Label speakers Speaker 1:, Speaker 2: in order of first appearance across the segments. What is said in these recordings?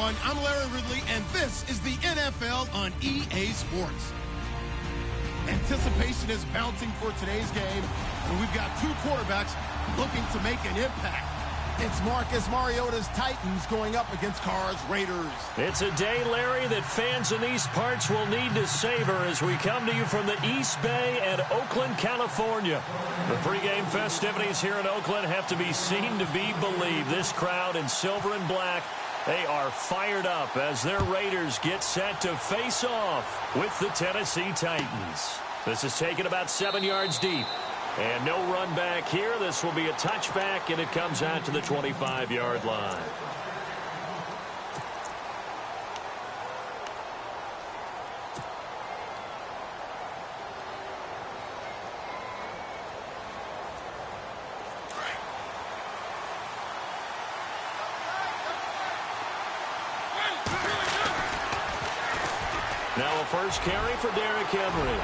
Speaker 1: everyone. I'm Larry Ridley, and this is the NFL on EA Sports. Anticipation is mounting for today's game, and we've got two quarterbacks looking to make an impact. It's Marcus Mariota's Titans going up against Carr's Raiders.
Speaker 2: It's a day, Larry, that fans in these parts will need to savor as we come to you from the East Bay and Oakland, California. The pregame festivities here in Oakland have to be seen to be believed. This crowd in silver and black, they are fired up as their Raiders get set to face off with the Tennessee Titans. This is taken about 7 yards deep. And no run back here. This will be a touchback, and it comes out to the 25-yard line. Now a first carry for Derrick Henry.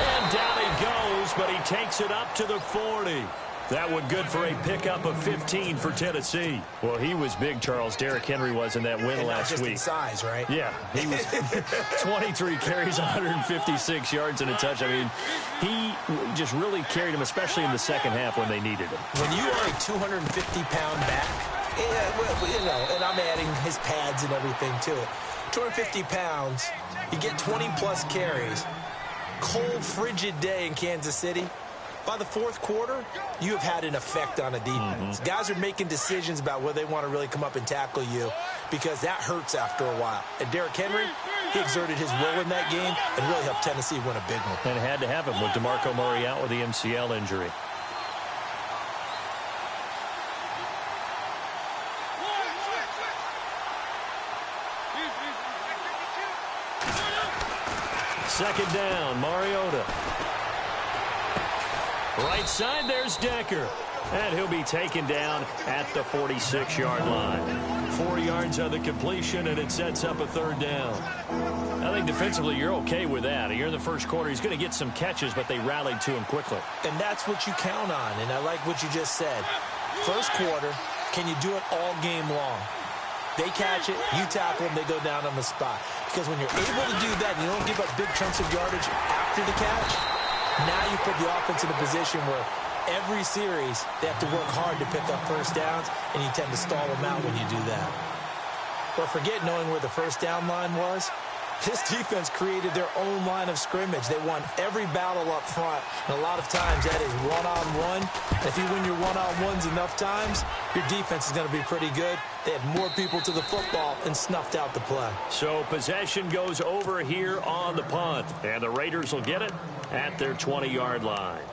Speaker 2: And down he goes, but he takes it up to the 40. That one good for a pickup of 15 for Tennessee. Well, he was big, Charles. Derrick Henry was in that win
Speaker 3: and
Speaker 2: last
Speaker 3: not just
Speaker 2: week.
Speaker 3: In size, right?
Speaker 2: Yeah, he was 23 carries, 156 yards and a touch. I mean, he just really carried him, especially in the second half when they needed him.
Speaker 3: When you are a 250-pound back, and I'm adding his pads and everything to it, 250 pounds, you get 20-plus carries. Cold, frigid day in Kansas City. By the fourth quarter, you have had an effect on a defense. Guys are making decisions about whether they want to really come up and tackle you because that hurts after a while. And Derrick Henry, he exerted his will in that game and really helped Tennessee win a big one.
Speaker 2: And it had to happen with DeMarco Murray out with the MCL injury. Second down, Mariota. Right side, there's Decker. And he'll be taken down at the 46-yard line. 4 yards on the completion, and it sets up a third down. I think defensively you're okay with that. You're in the first quarter. He's going to get some catches, but they rallied to him quickly.
Speaker 3: And that's what you count on, and I like what you just said. First quarter, can you do it all game long? They catch it, you tackle them, they go down on the spot. Because when you're able to do that and you don't give up big chunks of yardage after the catch, now you put the offense in a position where every series they have to work hard to pick up first downs, and you tend to stall them out when you do that. But forget knowing where the first down line was. This defense created their own line of scrimmage. They won every battle up front, and a lot of times that is one-on-one. If you win your one-on-ones enough times, your defense is going to be pretty good. They had more people to the football and snuffed out the play.
Speaker 2: So possession goes over here on the punt, and the Raiders will get it at their 20-yard line.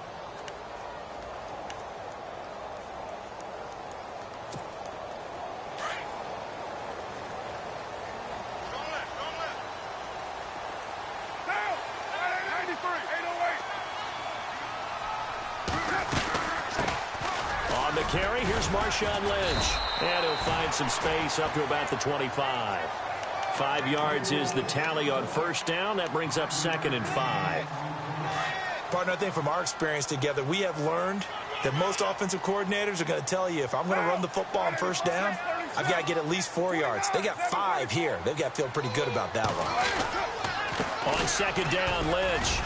Speaker 2: Carry, here's Marshawn Lynch, and he'll find some space up to about the 25. 5 yards is the tally on first down. That brings up 2nd and 5.
Speaker 3: Partner, I think from our experience together, we have learned that most offensive coordinators are going to tell you, if I'm going to run the football on first down, I've got to get at least 4 yards. They got 5 here. They've got to feel pretty good about that one.
Speaker 2: On second down, Lynch.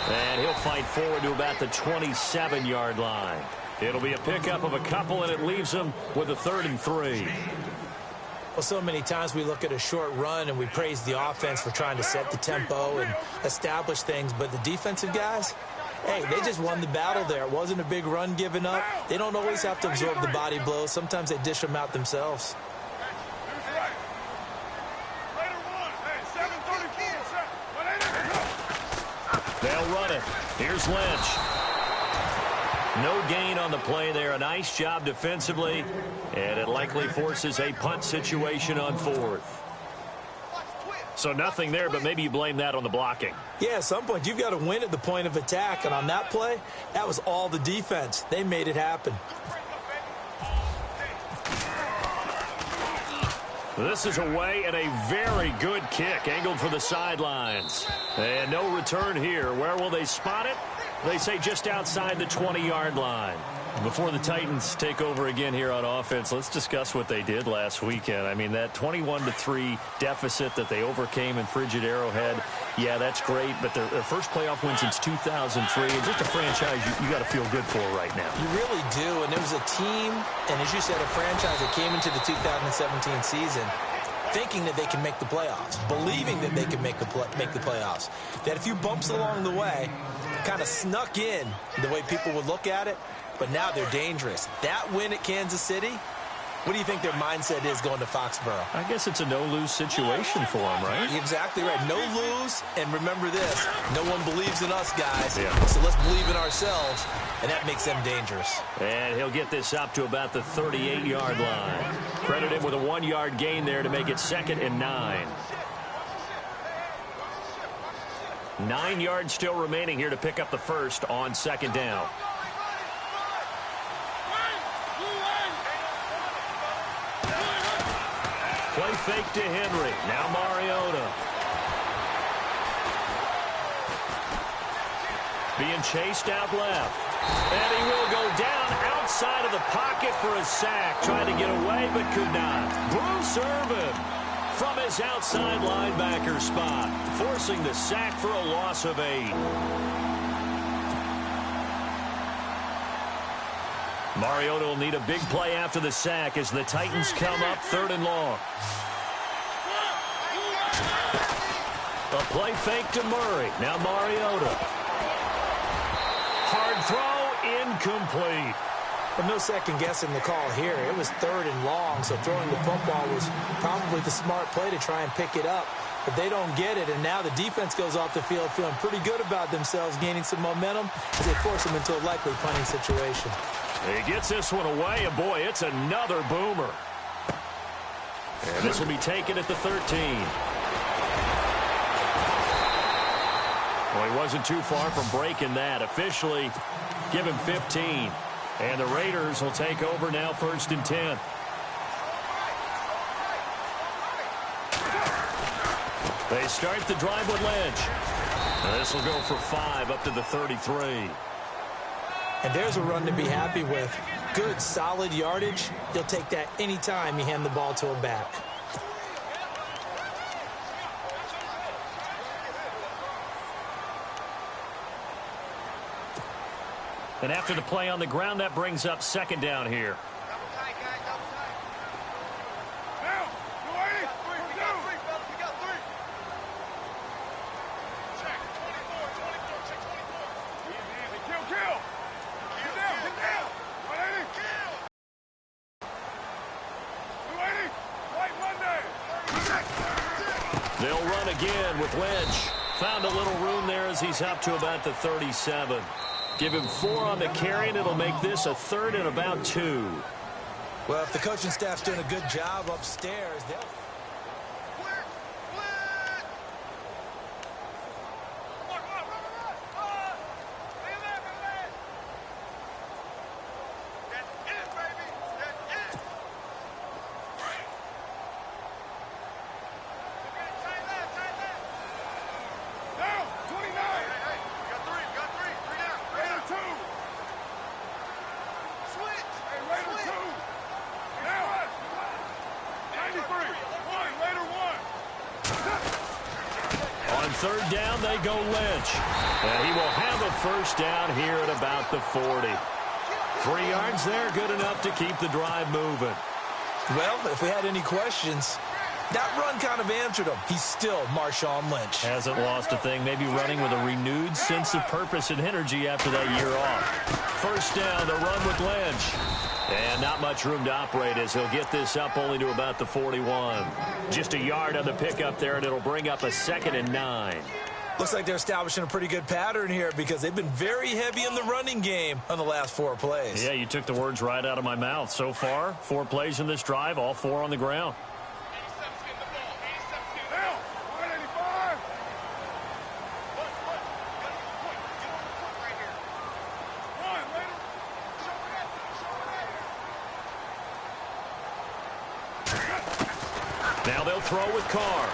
Speaker 2: And he'll fight forward to about the 27-yard line. It'll be a pickup of a couple, and it leaves them with a 3rd and 3.
Speaker 3: Well, so many times we look at a short run and we praise the offense for trying to set the tempo and establish things, but the defensive guys, hey, they just won the battle there. It wasn't a big run given up. They don't always have to absorb the body blows. Sometimes they dish them out themselves.
Speaker 2: They'll run it. Here's Lynch. No gain on the play there. A nice job defensively, and it likely forces a punt situation on 4th. So nothing there, but maybe you blame that on the blocking.
Speaker 3: Yeah, at some point you've got to win at the point of attack, and on that play, that was all the defense. They made it happen.
Speaker 2: This is away, and a very good kick angled for the sidelines. And no return here. Where will they spot it? They say just outside the 20-yard line. Before the Titans take over again here on offense, let's discuss what they did last weekend. I mean, that 21-3 deficit that they overcame in frigid Arrowhead, yeah, that's great, but their first playoff win since 2003, and just a franchise you got to feel good for right now.
Speaker 3: You really do, and there was a team, and as you said, a franchise that came into the 2017 season thinking that they can make the playoffs, believing that they can make the playoffs. They had a few bumps along the way, kind of snuck in the way people would look at it, but now they're dangerous. That win at Kansas City, what do you think their mindset is going to Foxborough?
Speaker 2: I guess it's a no-lose situation for them, right?
Speaker 3: Exactly right. No lose, and remember this, no one believes in us, guys.
Speaker 2: Yeah.
Speaker 3: So let's believe in ourselves, and that makes them dangerous.
Speaker 2: And he'll get this up to about the 38-yard line. Credit him with a 1-yard gain there to make it 2nd and 9. 9 yards still remaining here to pick up the first on 2nd down. Play fake to Henry. Now Mariota. Being chased out left. And he will go down outside of the pocket for a sack. Tried to get away, but could not. Bruce Irvin from his outside linebacker spot, forcing the sack for a loss of 8. Mariota will need a big play after the sack as the Titans come up 3rd and long. A play fake to Murray. Now Mariota. Hard throw, incomplete.
Speaker 3: But no second guessing the call here. It was 3rd and long, so throwing the football was probably the smart play to try and pick it up. But they don't get it, and now the defense goes off the field feeling pretty good about themselves, gaining some momentum as they force them into a likely punting situation.
Speaker 2: He gets this one away, and boy, it's another boomer. And this will be taken at the 13. Well, he wasn't too far from breaking that. Officially, give him 15. And the Raiders will take over now 1st and 10. They start the drive with Lynch. This will go for 5 up to the 33.
Speaker 3: And there's a run to be happy with. Good, solid yardage. He'll take that anytime you hand the ball to him back.
Speaker 2: And after the play on the ground, that brings up 2nd down here. They'll run again with Lynch. Found a little room there as he's up to about the 37. Give him 4 on the carry, and it'll make this a 3rd and about 2.
Speaker 3: Well, if the coaching staff's doing a good job upstairs, they'll...
Speaker 2: On 3rd down, they go Lynch. And he will have a 1st down here at about the 40. 3 yards there, good enough to keep the drive moving.
Speaker 3: Well, if we had any questions, that run kind of answered him. He's still Marshawn Lynch.
Speaker 2: Hasn't lost a thing, maybe running with a renewed sense of purpose and energy after that year off. 1st down, the run with Lynch. And not much room to operate as he'll get this up only to about the 41. Just a yard on the pickup there, and it'll bring up a 2nd and 9.
Speaker 3: Looks like they're establishing a pretty good pattern here because they've been very heavy in the running game on the last 4 plays.
Speaker 2: Yeah, you took the words right out of my mouth. So far, 4 plays in this drive, all 4 on the ground. Now they'll throw with Carr.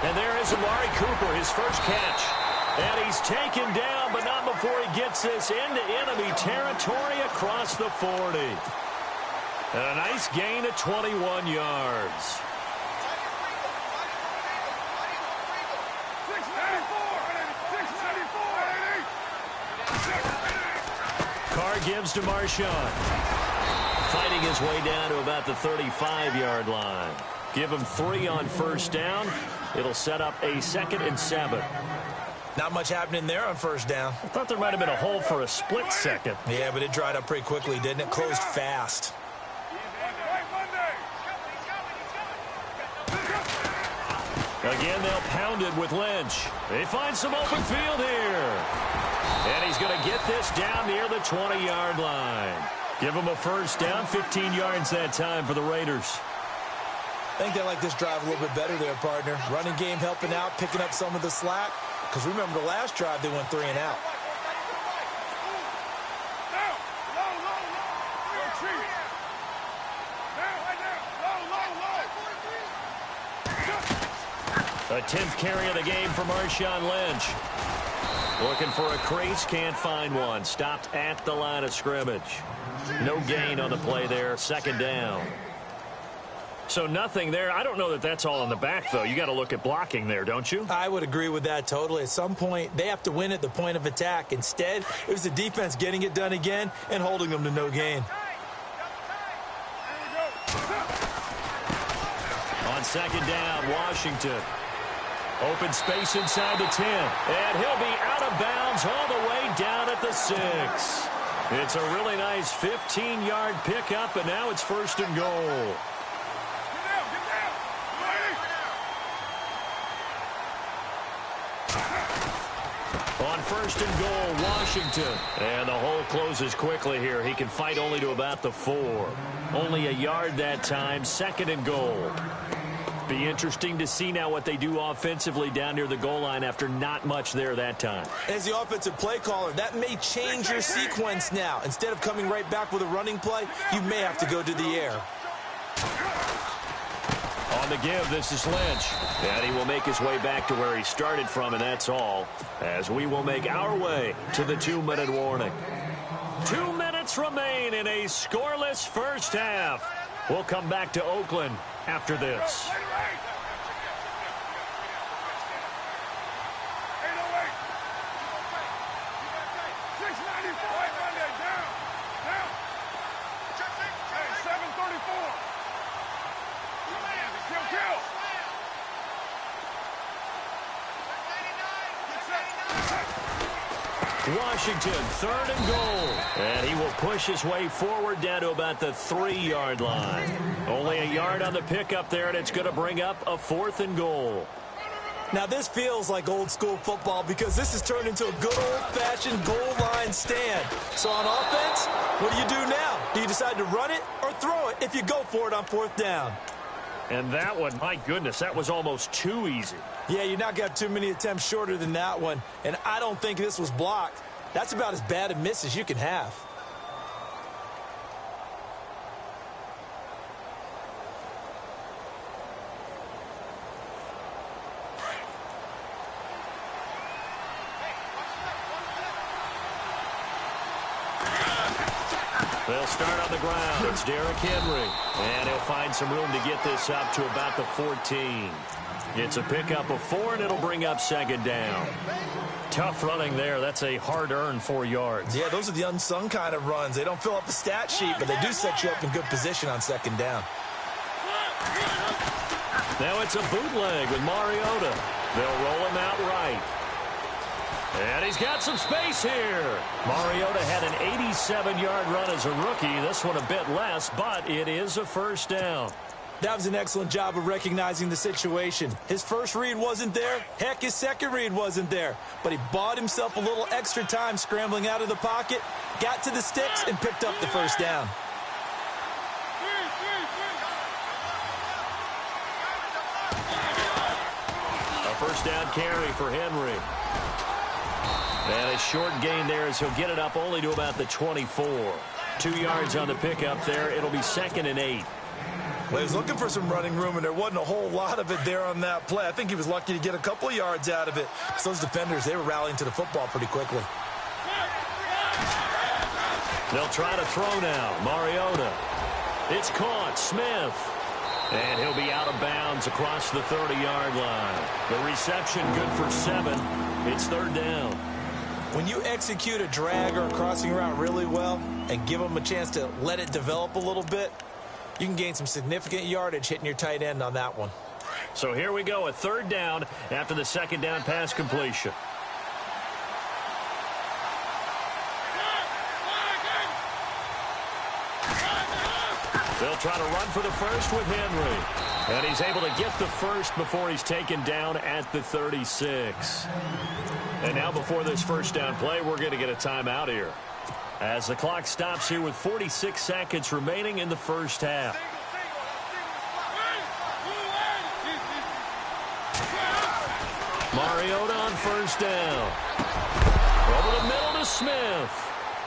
Speaker 2: And there is Amari Cooper, his first catch. And he's taken down, but not before he gets this into enemy territory across the 40. And a nice gain of 21 yards. Carr gives to Marshawn. Fighting his way down to about the 35-yard line. Give him 3 on first down. It'll set up a 2nd and 7.
Speaker 3: Not much happening there on first down.
Speaker 2: I thought there might have been a hole for a split second.
Speaker 3: Yeah, but it dried up pretty quickly, didn't it? Closed fast.
Speaker 2: Again, they'll pound it with Lynch. They find some open field here. And he's going to get this down near the 20-yard line. Give him a first down, 15 yards that time for the Raiders.
Speaker 3: I think they like this drive a little bit better there, partner. Running game helping out, picking up some of the slack. Because remember, the last drive, they went 3 and out.
Speaker 2: A 10th carry of the game for Marshawn Lynch. Looking for a crease, can't find one. Stopped at the line of scrimmage. No gain on the play there, 2nd down. So nothing there. I don't know that that's all in the back, though. You got to look at blocking there, don't you?
Speaker 3: I would agree with that totally. At some point, they have to win at the point of attack. Instead, it was the defense getting it done again and holding them to no gain.
Speaker 2: On 2nd down, Washington. Open space inside the 10. And he'll be out of bounds all the way down at the 6. It's a really nice 15-yard pickup, and now it's 1st and goal. On 1st and goal, Washington. And the hole closes quickly here. He can fight only to about the 4. Only a yard that time, 2nd and goal. Be interesting to see now what they do offensively down near the goal line after not much there that time.
Speaker 3: As the offensive play caller, that may change your sequence now. Instead of coming right back with a running play, you may have to go to the air.
Speaker 2: On the give, this is Lynch. And he will make his way back to where he started from, and that's all. As we will make our way to the 2-minute warning. 2 minutes remain in a scoreless first half. We'll come back to Oakland after this. Washington, 3rd and goal. And he will push his way forward down to about the 3-yard line. Only a yard on the pickup there, and it's going to bring up a 4th and goal.
Speaker 3: Now, this feels like old-school football because this has turned into a good old-fashioned goal line stand. So on offense, what do you do now? Do you decide to run it or throw it if you go for it on 4th down?
Speaker 2: And that one, my goodness, that was almost too easy.
Speaker 3: Yeah, you're not got too many attempts shorter than that one. And I don't think this was blocked. That's about as bad a miss as you can have.
Speaker 2: They'll start on the ground. It's Derrick Henry. And he'll find some room to get this up to about the 14. It's a pickup of 4, and it'll bring up 2nd down. Tough running there. That's a hard-earned 4 yards.
Speaker 3: Yeah, those are the unsung kind of runs. They don't fill up the stat sheet, but they do set you up in good position on 2nd down.
Speaker 2: Now it's a bootleg with Mariota. They'll roll him out right. And he's got some space here. Mariota had an 87-yard run as a rookie. This one a bit less, but it is a 1st down.
Speaker 3: That was an excellent job of recognizing the situation. His first read wasn't there. Heck, his second read wasn't there. But he bought himself a little extra time scrambling out of the pocket, got to the sticks, and picked up the 1st down.
Speaker 2: A 1st down carry for Henry. And a short gain there as he'll get it up only to about the 24. 2 yards on the pickup there. It'll be 2nd and 8.
Speaker 3: Well, he was looking for some running room, and there wasn't a whole lot of it there on that play. I think he was lucky to get a couple of yards out of it. So those defenders, they were rallying to the football pretty quickly.
Speaker 2: They'll try to throw now. Mariota. It's caught. Smith. And he'll be out of bounds across the 30-yard line. The reception good for 7. It's third down.
Speaker 3: When you execute a drag or a crossing route really well and give them a chance to let it develop a little bit, you can gain some significant yardage hitting your tight end on that one.
Speaker 2: So here we go, a third down after the second down pass completion. They'll try to run for the first with Henry. And he's able to get the first before he's taken down at the 36. And now before this first down play, we're going to get a timeout here, as the clock stops here with 46 seconds remaining in the first half. Mariota on first down. Over the middle to Smith.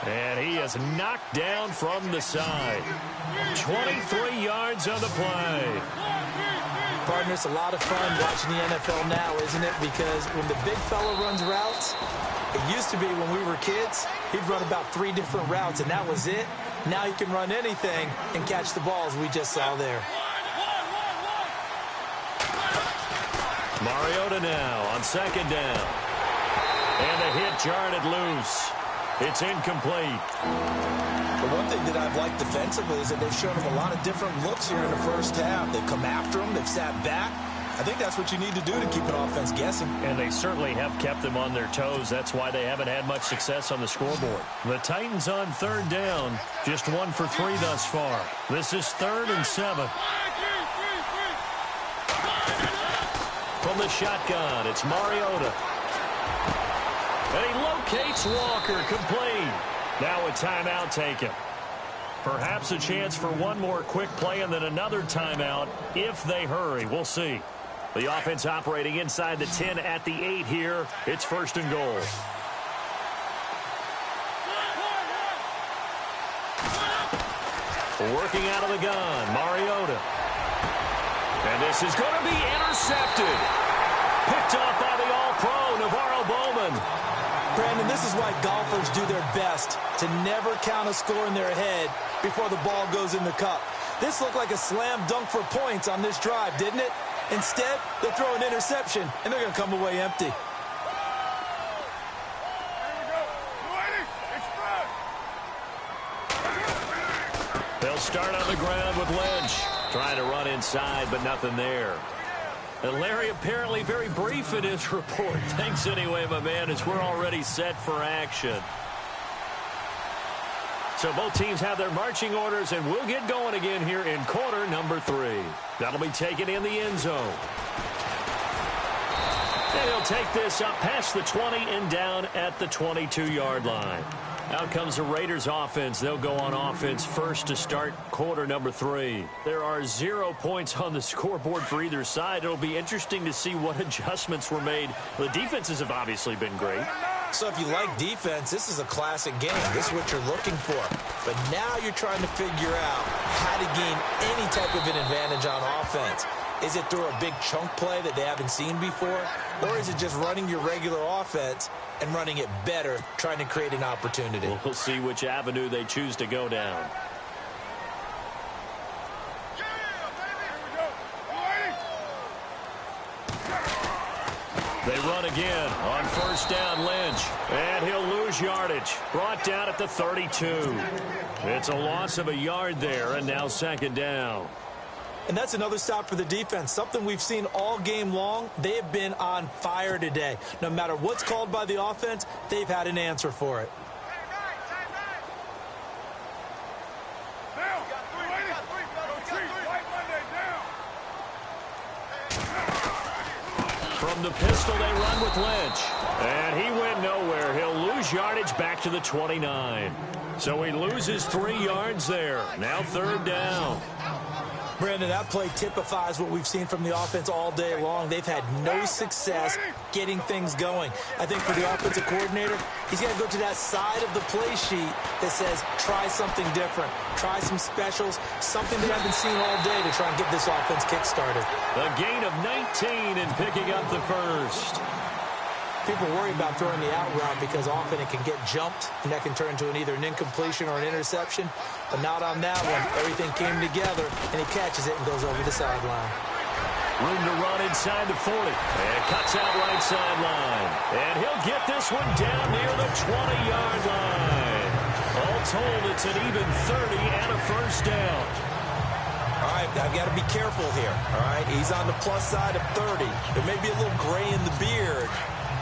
Speaker 2: And he is knocked down from the side. 23 yards on the play.
Speaker 3: Partner, it's a lot of fun watching the NFL now, isn't it? Because when the big fella runs routes, it used to be when we were kids, he'd run about 3 different routes, and that was it. Now he can run anything and catch the balls we just saw there.
Speaker 2: Mariota now on second down. And the hit jarred it loose. It's incomplete.
Speaker 3: The one thing that I've liked defensively is that they've shown him a lot of different looks here in the first half. They've come after him. They've sat back. I think that's what you need to do to keep an offense guessing.
Speaker 2: And they certainly have kept them on their toes. That's why they haven't had much success on the scoreboard. The Titans on third down, just 1 for 3 thus far. This is 3rd and 7. From the shotgun, it's Mariota. And he locates Walker, complete. Now a timeout taken. Perhaps a chance for one more quick play and then another timeout if they hurry. We'll see. The offense operating inside the 10 at the 8 here. It's 1st and goal. Working out of the gun, Mariota. And this is going to be intercepted. Picked off by the All-Pro, Navarro Bowman.
Speaker 3: Brandon, this is why golfers do their best to never count a score in their head before the ball goes in the cup. This looked like a slam dunk for points on this drive, didn't it? Instead, they'll throw an interception, and they're going to come away empty.
Speaker 2: They'll start on the ground with Lynch. Trying to run inside, but nothing there. And Larry apparently very brief in his report. Thanks anyway, my man, as we're already set for action. So both teams have their marching orders, and we'll get going again here in quarter number 3. That'll be taken in the end zone. And he'll take this up past the 20 and down at the 22-yard line. Out comes the Raiders offense. They'll go on offense first to start quarter number 3. There are 0 points on the scoreboard for either side. It'll be interesting to see what adjustments were made. The defenses have obviously been great.
Speaker 3: So if you like defense, this is a classic game. This is what you're looking for. But now you're trying to figure out how to gain any type of an advantage on offense. Is it through a big chunk play that they haven't seen before? Or is it just running your regular offense and running it better, trying to create an opportunity?
Speaker 2: We'll see which avenue they choose to go down. They run again on first down, Lynch. And he'll lose yardage. Brought down at the 32. It's a loss of a yard there, and now second down.
Speaker 3: And that's another stop for the defense. Something we've seen all game long. They have been on fire today. No matter what's called by the offense, they've had an answer for it.
Speaker 2: From the pistol, they run with Lynch. And he went nowhere. He'll lose yardage back to the 29. So he loses 3 yards there. Now third down.
Speaker 3: Brandon, that play typifies what we've seen from the offense all day long. They've had no success getting things going. I think for the offensive coordinator, he's got to go to that side of the play sheet that says, try something different. Try some specials, something they haven't seen all day to try and get this offense kick-started.
Speaker 2: A gain of 19 and picking up the first.
Speaker 3: People worry about throwing the out route because often it can get jumped, and that can turn into either an incompletion or an interception. But not on that one. Everything came together, and he catches it and goes over the sideline.
Speaker 2: Room to run inside the 40. And cuts out right sideline. And he'll get this one down near the 20-yard line. All told, it's an even 30 and a first down.
Speaker 3: All right, I've got to be careful here, all right? He's on the plus side of 30. There may be a little gray in the beard,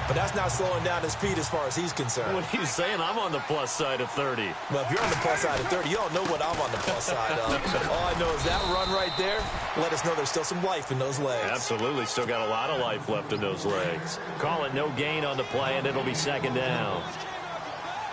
Speaker 3: but that's not slowing down his speed as far as he's concerned.
Speaker 2: What are you saying? I'm on the plus side of 30.
Speaker 3: Well, if you're on the plus side of 30, you don't know what I'm on the plus side of. All I know is that run right there let us know there's still some life in those legs.
Speaker 2: Absolutely. Still got a lot of life left in those legs. Call it no gain on the play, and it'll be second down.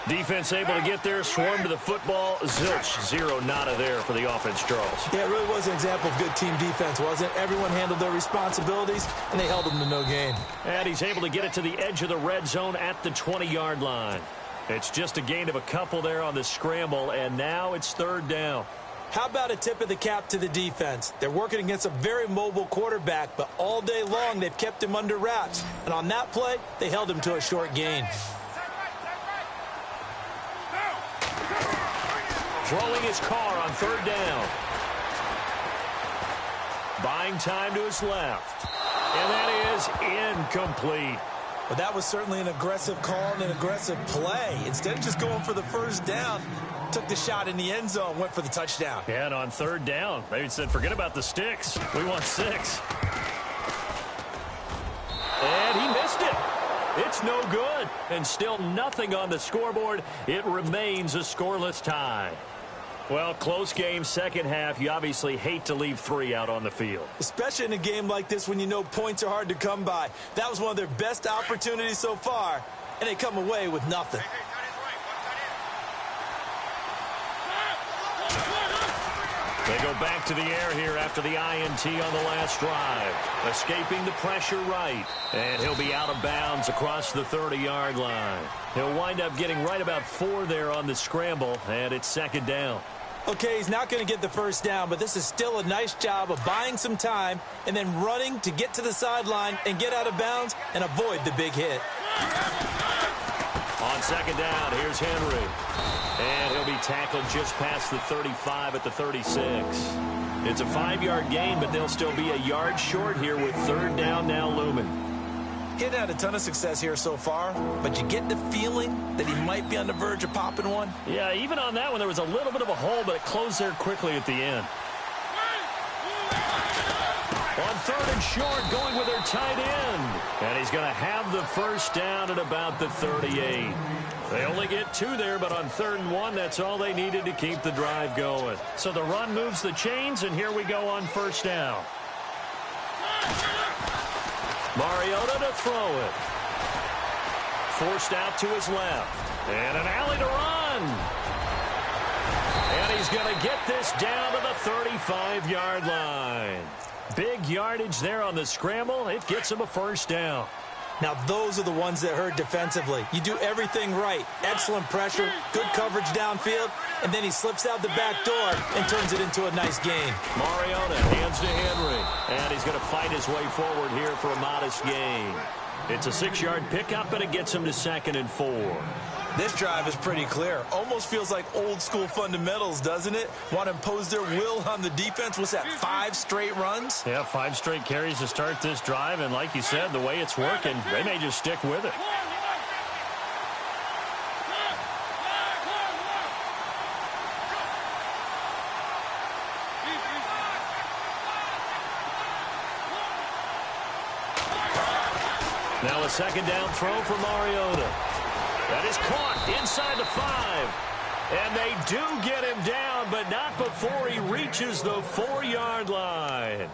Speaker 2: Defense able to get there, swarm to the football. Zilch, zero nada there for the offense, Charles.
Speaker 3: Yeah, it really was an example of good team defense, wasn't it? Everyone handled their responsibilities, and they held them to no gain.
Speaker 2: And he's able to get it to the edge of the red zone at the 20-yard line. It's just a gain of a couple there on the scramble, and now it's third down.
Speaker 3: How about a tip of the cap to the defense? They're working against a very mobile quarterback, but all day long they've kept him under wraps. And on that play, they held him to a short gain.
Speaker 2: Throwing his car on third down. Buying time to his left. And that is incomplete.
Speaker 3: Well, that was certainly an aggressive call and an aggressive play. Instead of just going for the first down, took the shot in the end zone, went for the touchdown.
Speaker 2: Yeah, and on third down, they said, forget about the sticks. We want 6. And he missed it. It's no good. And still nothing on the scoreboard. It remains a scoreless tie. Well, close game, second half. You obviously hate to leave 3 out on the field.
Speaker 3: Especially in a game like this when you know points are hard to come by. That was one of their best opportunities so far, and they come away with nothing.
Speaker 2: They go back to the air here after the INT on the last drive. Escaping the pressure right. And he'll be out of bounds across the 30-yard line. He'll wind up getting right about 4 there on the scramble, and it's second down.
Speaker 3: Okay, he's not going to get the first down, but this is still a nice job of buying some time and then running to get to the sideline and get out of bounds and avoid the big hit.
Speaker 2: On second down, here's Henry. And he'll be tackled just past the 35 at the 36. It's a 5-yard gain, but they'll still be a yard short here with third down now looming.
Speaker 3: He hadn't had a ton of success here so far, but you get the feeling that he might be on the verge of popping one.
Speaker 2: Yeah, even on that one, there was a little bit of a hole, but it closed there quickly at the end. On third and short, going with their tight end. And he's going to have the first down at about the 38. They only get 2 there, but on third and 1, that's all they needed to keep the drive going. So the run moves the chains, and here we go on first down. Mariota to throw it. Forced out to his left. And an alley to run. And he's going to get this down to the 35-yard line. Big yardage there on the scramble. It gets him a first down.
Speaker 3: Now, those are the ones that hurt defensively. You do everything right. Excellent pressure, good coverage downfield, and then he slips out the back door and turns it into a nice gain.
Speaker 2: Mariota hands to Henry, and he's going to fight his way forward here for a modest gain. It's a 6-yard pickup, and it gets him to second and 4.
Speaker 3: This drive is pretty clear. Almost feels like old-school fundamentals, doesn't it? Want to impose their will on the defense. What's that, 5 straight runs?
Speaker 2: Yeah, 5 straight carries to start this drive, and like you said, the way it's working, they may just stick with it. Now a second down throw for Mariota. That is caught inside the 5. And they do get him down, but not before he reaches the 4-yard line.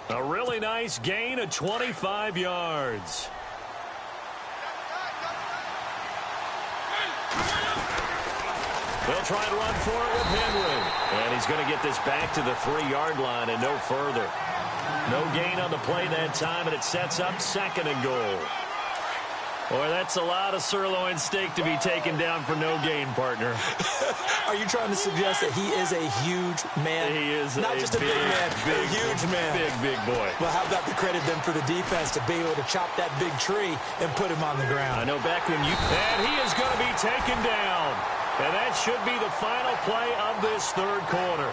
Speaker 2: A really nice gain of 25 yards. They'll try and run for it with Henry. And he's going to get this back to the 3-yard line and no further. No gain on the play that time, and it sets up 2nd and goal. Boy, that's a lot of sirloin steak to be taken down for no gain, partner.
Speaker 3: Are you trying to suggest that he is a huge man?
Speaker 2: He is
Speaker 3: not just a big man, a huge man.
Speaker 2: Big boy.
Speaker 3: Well, how about the credit then for the defense to be able to chop that big tree and put him on the ground?
Speaker 2: I know back when you... And he is going to be taken down. And that should be the final play of this 3rd quarter.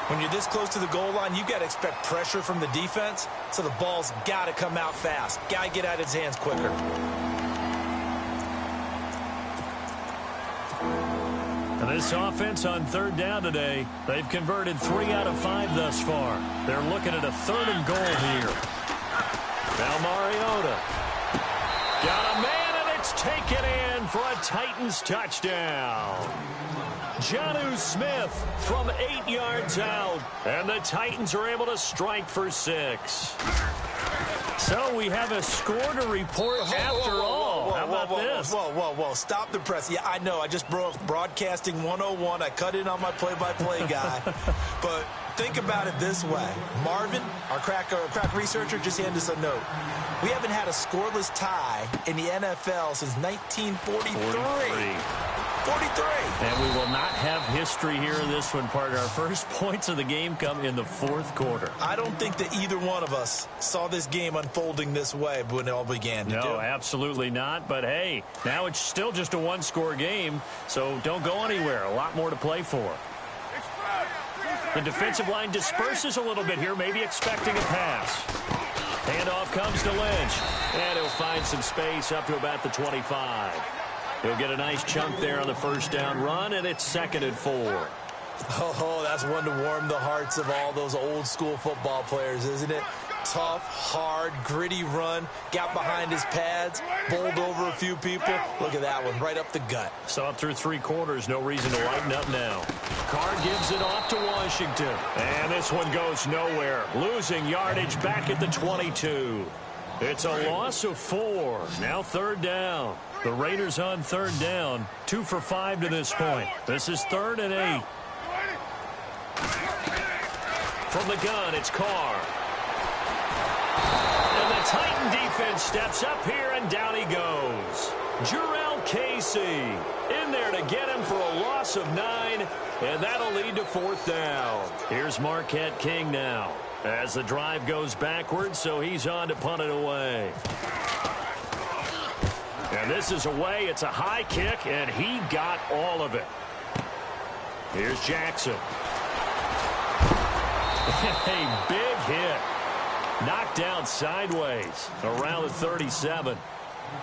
Speaker 3: When you're this close to the goal line, you got to expect pressure from the defense, so the ball's got to come out fast. Got to get out of his hands quicker.
Speaker 2: And this offense on 3rd down today, they've converted 3 out of 5 thus far. They're looking at a 3rd and goal here. Now Mariota. Got a man, and it's taken in for a Titans touchdown. Jonnu Smith from 8 yards out, and the Titans are able to strike for 6. So we have a score to report after all. How about this?
Speaker 3: Whoa. Stop the press. Yeah, I know. I just broke broadcasting 101. I cut in on my play-by-play guy. But think about it this way. Marvin, our crack researcher, just handed us a note. We haven't had a scoreless tie in the NFL since 1943. 43.
Speaker 2: And we will not have history here in this one, partner. Our first points of the game come in the 4th quarter.
Speaker 3: I don't think that either one of us saw this game unfolding this way when it all began.
Speaker 2: No, absolutely not. But, hey, now it's still just a 1-score game, so don't go anywhere. A lot more to play for. The defensive line disperses a little bit here, maybe expecting a pass. Handoff comes to Lynch, and he'll find some space up to about the 25. He'll get a nice chunk there on the 1st down run, and it's 2nd and 4.
Speaker 3: Oh, that's one to warm the hearts of all those old-school football players, isn't it? Tough, hard, gritty run, got behind his pads, bowled over a few people. Look at that one, right up the gut.
Speaker 2: So up through 3 quarters, no reason to lighten up now. Carr gives it off to Washington. And this one goes nowhere. Losing yardage back at the 22. It's a loss of 4. Now 3rd down. The Raiders on 3rd down. 2 for 5 to this point. This is 3rd and 8. From the gun, it's Carr. And the Titan defense steps up here, and down he goes. Jurrell Casey in there to get him for a loss of 9, and that'll lead to 4th down. Here's Marquette King now as the drive goes backwards, so he's on to punt it away. And this is away. It's a high kick, and he got all of it. Here's Jackson. A big hit. Knocked down sideways around the 37.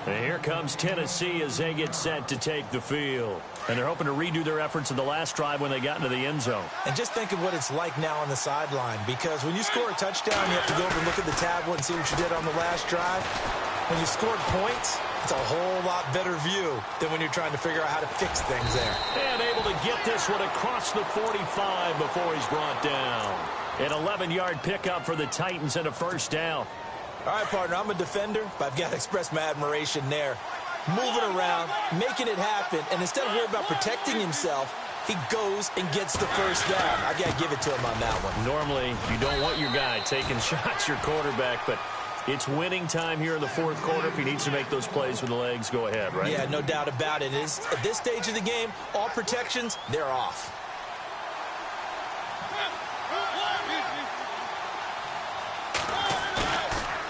Speaker 2: And here comes Tennessee as they get set to take the field. And they're hoping to redo their efforts in the last drive when they got into the end zone.
Speaker 3: And just think of what it's like now on the sideline, because when you score a touchdown, you have to go over and look at the tablet and see what you did on the last drive. When you scored points, it's a whole lot better view than when you're trying to figure out how to fix things there.
Speaker 2: And able to get this one across the 45 before he's brought down. An 11-yard pickup for the Titans and a 1st down.
Speaker 3: All right, partner, I'm a defender, but I've got to express my admiration there. Moving around, making it happen, and instead of worrying about protecting himself, he goes and gets the 1st down. I got to give it to him on that one.
Speaker 2: Normally, you don't want your guy taking shots, your quarterback, but it's winning time here in the 4th quarter. If he needs to make those plays with the legs, go ahead, right?
Speaker 3: Yeah, no doubt about it. At this stage of the game, all protections, they're off.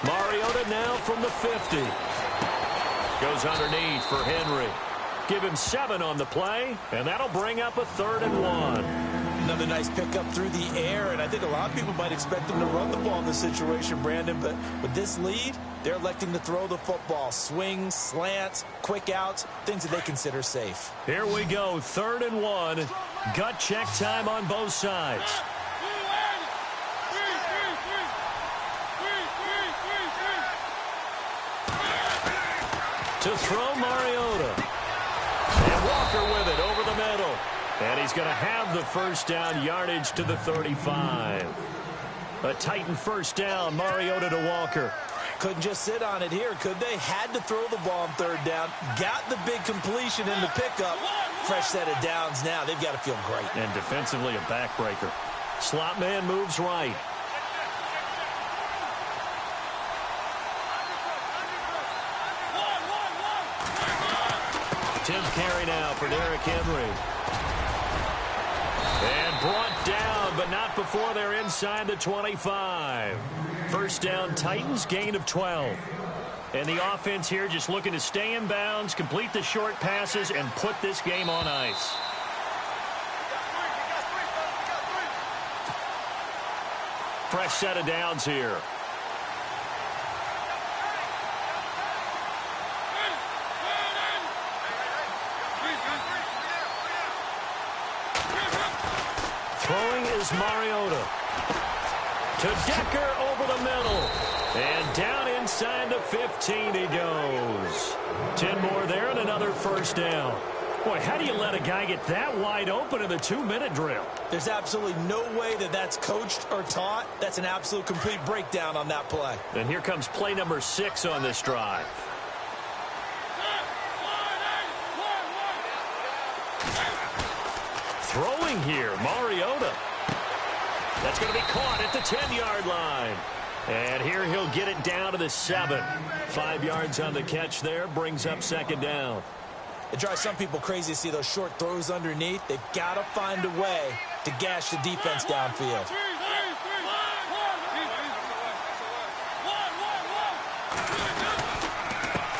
Speaker 2: Mariota now from the 50. Goes underneath for Henry. Give him 7 on the play, and that'll bring up a 3rd and 1.
Speaker 3: Another nice pickup through the air, and I think a lot of people might expect them to run the ball in this situation, Brandon, but with this lead, they're electing to throw the football. Swings, slants, quick outs, things that they consider safe.
Speaker 2: Here we go, 3rd and 1. Gut check time on both sides. To throw Mariota. And Walker with it over the middle. And he's going to have the 1st down, yardage to the 35. A Titan 1st down, Mariota to Walker.
Speaker 3: Couldn't just sit on it here, could they? Had to throw the ball on 3rd down. Got the big completion in the pickup. fresh set of downs now. They've got to feel great.
Speaker 2: And defensively, a backbreaker. Slot man moves right. Tim carry now for Derrick Henry. And brought down, but not before they're inside the 25. First down, Titans, gain of 12. And the offense here just looking to stay in bounds, complete the short passes, and put this game on ice. Fresh set of downs here. Throwing is Mariota. To Decker over the middle. And down inside the 15 he goes. 10 more there and another first down. Boy, how do you let a guy get that wide open in the 2-minute drill?
Speaker 3: There's absolutely no way that that's coached or taught. That's an absolute complete breakdown on that play.
Speaker 2: And here comes play number 6 on this drive. Throwing here, Mariota. That's going to be caught at the 10-yard line. And here he'll get it down to the 7. 5 yards on the catch there, brings up second down.
Speaker 3: It drives some people crazy to see those short throws underneath. They've got to find a way to gash the defense downfield.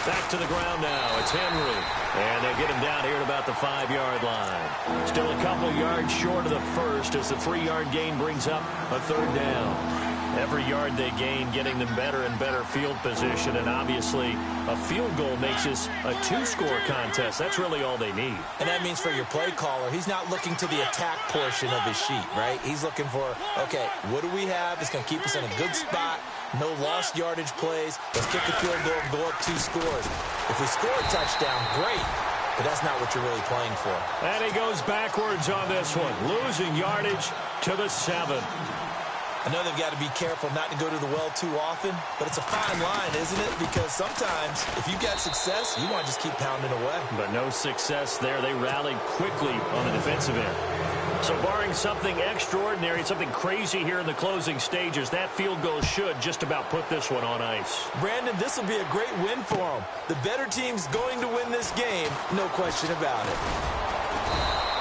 Speaker 2: Back to the ground now. It's Henry. And they'll get him down here at about the 5-yard line. Still a couple yards short of the first as the 3-yard gain brings up a third down. Every yard they gain getting them better and better field position. And obviously a field goal makes this a 2-score contest. That's really all they need.
Speaker 3: And that means for your play caller, he's not looking to the attack portion of his sheet, right? He's looking for, okay, what do we have that's going to keep us in a good spot? No lost yardage plays. Let's kick a field goal and go up 2 scores. If we score a touchdown, great. But that's not what you're really playing for.
Speaker 2: And he goes backwards on this one. Losing yardage to the 7.
Speaker 3: I know they've got to be careful not to go to the well too often, but it's a fine line, isn't it? Because sometimes, if you get success, you want to just keep pounding away.
Speaker 2: But no success there. They rallied quickly on the defensive end. So barring something extraordinary, something crazy here in the closing stages, that field goal should just about put this one on ice.
Speaker 3: Brandon, this will be a great win for them. The better team's going to win this game, no question about it.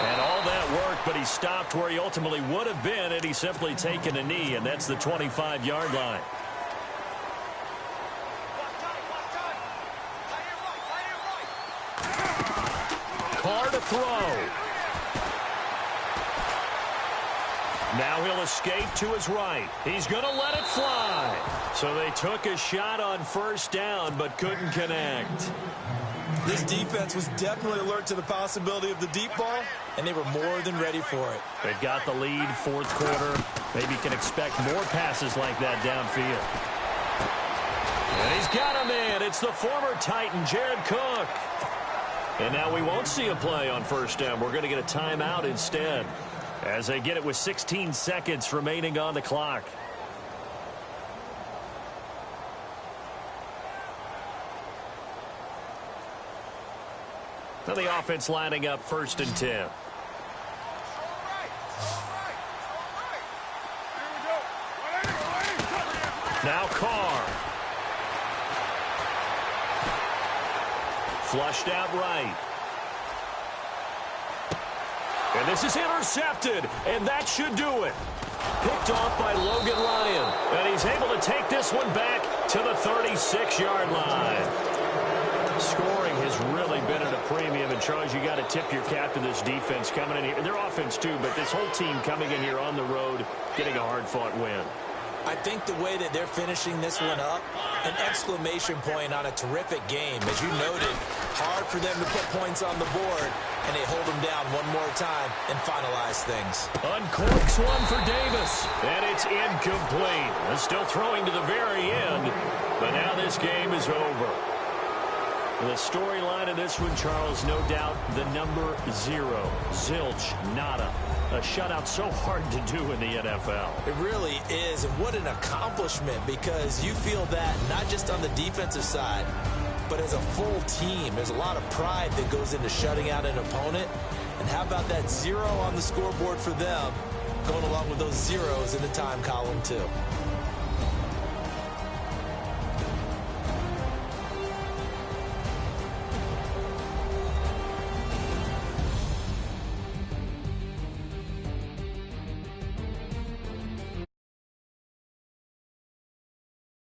Speaker 2: And all that work, but he stopped where he ultimately would have been had he simply taken a knee, and that's the 25-yard line. Carr to throw. Now he'll escape to his right. He's going to let it fly. So they took a shot on first down, but couldn't connect.
Speaker 3: This defense was definitely alert to the possibility of the deep ball, and they were more than ready for it.
Speaker 2: They've got the lead, fourth quarter. Maybe can expect more passes like that downfield. And he's got a man. It's the former Titan, Jared Cook. And now we won't see a play on first down. We're going to get a timeout instead, as they get it with 16 seconds remaining on the clock. Now the offense lining up first and 10. Now Carr. Flushed out right. And this is intercepted, and that should do it. Picked off by Logan Lyon, and he's able to take this one back to the 36-yard line. Scoring has really been at a premium, and Charles, you got to tip your cap to this defense coming in here. Their offense too, but this whole team coming in here on the road, getting a hard-fought win.
Speaker 3: I think the way that they're finishing this one up, an exclamation point on a terrific game. As you noted, hard for them to put points on the board, and they hold them down one more time and finalize things.
Speaker 2: Uncorks one for Davis, and it's incomplete. They're still throwing to the very end, but now this game is over. The storyline of this one, Charles, no doubt the number 0. Zilch, nada. A shutout so hard to do in the NFL.
Speaker 3: It really is, and what an accomplishment, because you feel that not just on the defensive side, But as a full team, there's a lot of pride that goes into shutting out an opponent. And how about that 0 on the scoreboard for them, going along with those zeros in the time column, too?